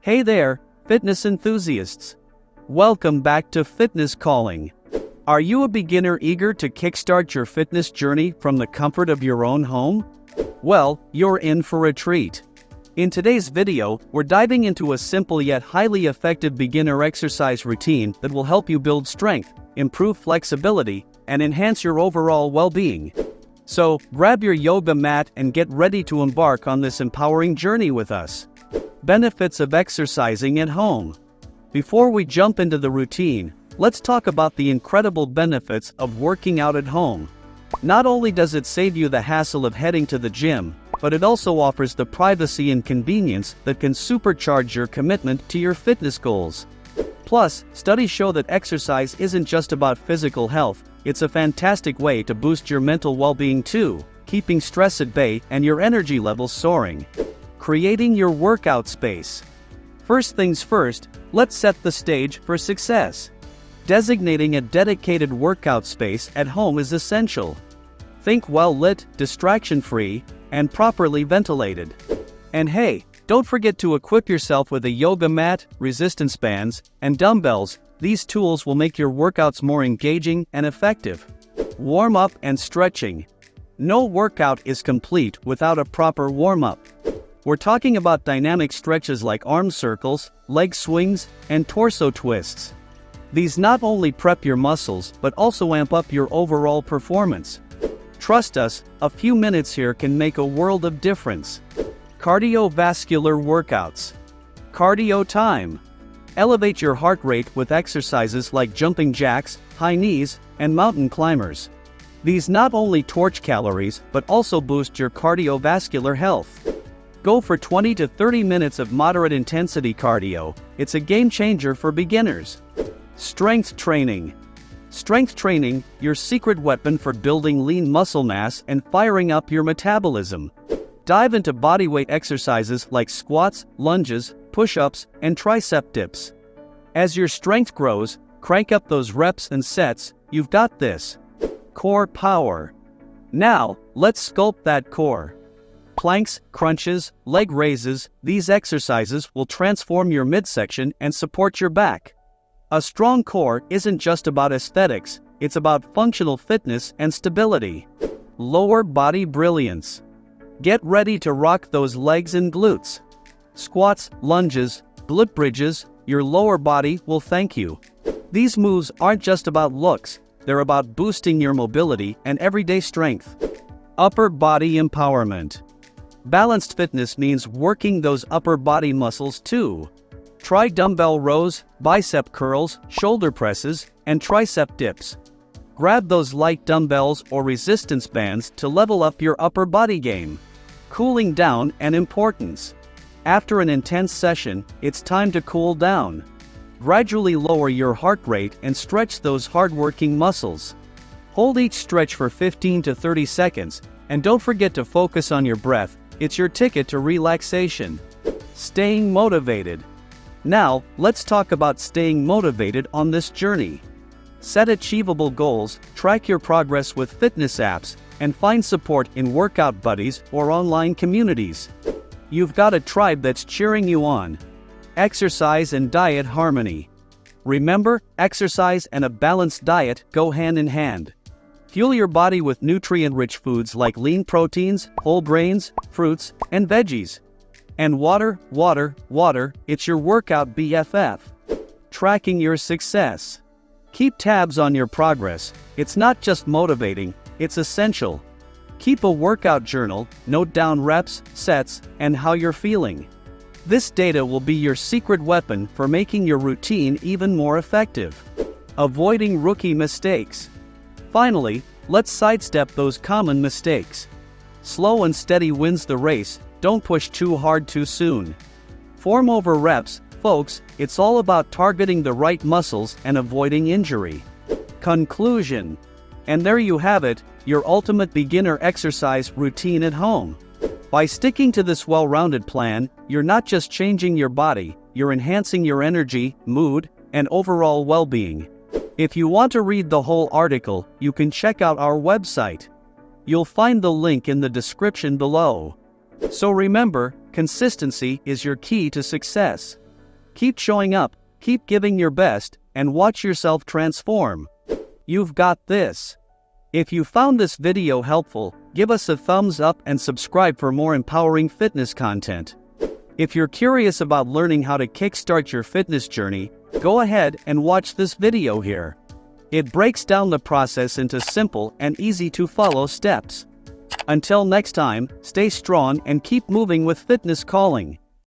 Hey there, fitness enthusiasts. Welcome back to Fitness Calling. Are you a beginner eager to kickstart your fitness journey from the comfort of your own home? Well, you're in for a treat. In today's video, we're diving into a simple yet highly effective beginner exercise routine that will help you build strength, improve flexibility, and enhance your overall well-being. So, grab your yoga mat and get ready to embark on this empowering journey with us. Benefits of exercising at home. Before we jump into the routine, let's talk about the incredible benefits of working out at home. Not only does it save you the hassle of heading to the gym, but it also offers the privacy and convenience that can supercharge your commitment to your fitness goals. Plus, studies show that exercise isn't just about physical health, it's a fantastic way to boost your mental well-being too, keeping stress at bay and your energy levels soaring. Creating your workout space. First things first, let's set the stage for success. Designating a dedicated workout space at home is essential. Think well-lit, distraction-free, and properly ventilated. And hey, don't forget to equip yourself with a yoga mat, resistance bands, and dumbbells. These tools will make your workouts more engaging and effective. Warm-up and stretching. No workout is complete without a proper warm-up. We're talking about dynamic stretches like arm circles, leg swings, and torso twists. These not only prep your muscles but also amp up your overall performance. Trust us, a few minutes here can make a world of difference. Cardiovascular workouts. Cardio time. Elevate your heart rate with exercises like jumping jacks, high knees, and mountain climbers. These not only torch calories but also boost your cardiovascular health. Go for 20 to 30 minutes of moderate intensity cardio. It's a game changer for beginners. Strength training. Strength training, your secret weapon for building lean muscle mass and firing up your metabolism. Dive into bodyweight exercises like squats, lunges, push-ups, and tricep dips. As your strength grows, crank up those reps and sets. You've got this. Core power. Now, let's sculpt that core. Planks, crunches, leg raises, these exercises will transform your midsection and support your back. A strong core isn't just about aesthetics, it's about functional fitness and stability. Lower body brilliance. Get ready to rock those legs and glutes. Squats, lunges, glute bridges, your lower body will thank you. These moves aren't just about looks, they're about boosting your mobility and everyday strength. Upper body empowerment. Balanced fitness means working those upper body muscles too. Try dumbbell rows, bicep curls, shoulder presses, and tricep dips. Grab those light dumbbells or resistance bands to level up your upper body game. Cooling down and importance. After an intense session, it's time to cool down. Gradually lower your heart rate and stretch those hard-working muscles. Hold each stretch for 15 to 30 seconds, and don't forget to focus on your breath. It's your ticket to relaxation. Staying motivated. Now, let's talk about staying motivated on this journey. Set achievable goals, track your progress with fitness apps, and find support in workout buddies or online communities. You've got a tribe that's cheering you on. Exercise and diet harmony. Remember, exercise and a balanced diet go hand in hand. Fuel your body with nutrient-rich foods like lean proteins, whole grains, fruits, and veggies. And water, water, water, it's your workout BFF. Tracking your success. Keep tabs on your progress. It's not just motivating, it's essential. Keep a workout journal, note down reps, sets, and how you're feeling. This data will be your secret weapon for making your routine even more effective. Avoiding rookie mistakes. Finally, let's sidestep those common mistakes. Slow and steady wins the race. Don't push too hard too soon. Form over reps, folks, it's all about targeting the right muscles and avoiding injury. Conclusion. And there you have it, your ultimate beginner exercise routine at home. By sticking to this well-rounded plan, you're not just changing your body, you're enhancing your energy, mood, and overall well-being. If you want to read the whole article, you can check out our website. You'll find the link in the description below. So remember, consistency is your key to success. Keep showing up, keep giving your best, and watch yourself transform. You've got this. If you found this video helpful, give us a thumbs up and subscribe for more empowering fitness content. If you're curious about learning how to kickstart your fitness journey, go ahead and watch this video here. It breaks down the process into simple and easy to follow steps. Until next time, stay strong and keep moving with Fitness Calling.